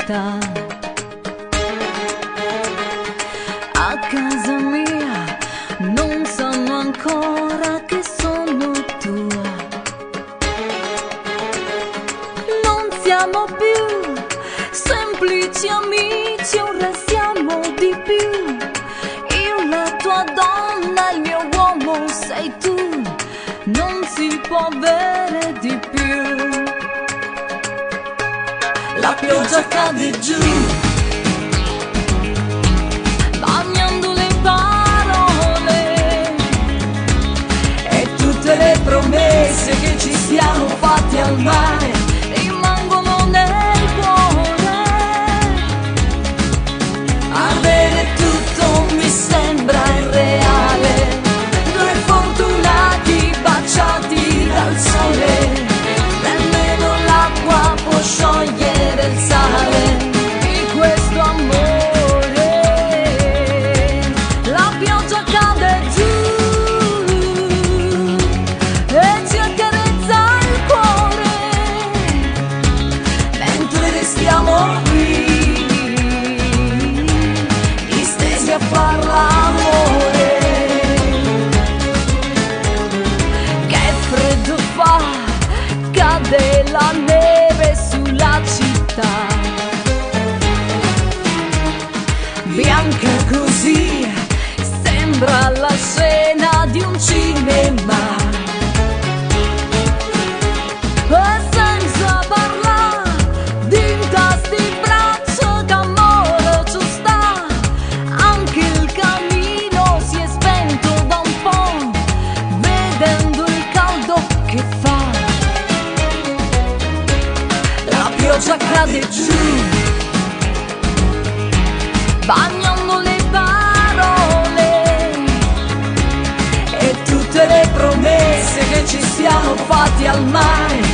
città. A casa mia non sanno ancora che sono tua. Non siamo più semplici amici, ora siamo di più. Io la tua donna, il mio uomo sei tu. Non si può avere di più. La pioggia cade giù, bagnando le parole e tutte le promesse che ci siamo fatti al mare rimangono nel cuore. Avere tutto mi sembra irreale, due fortunati baciati dal sole, nemmeno l'acqua può sciogliere il sale di questo amore. La pioggia cade giù e ci accarezza il cuore mentre restiamo qui distesi a far l'amore. Che freddo fa, cade la neve sulla città, bianca così, sembra la scena di un cinema. E senza parlare, d'intasti il braccio che amore ci sta. Anche il camino si è spento da un po', vedendo il caldo che fa. La pioggia cade giù, bagnando le parole e tutte le promesse che ci siamo fatti al mare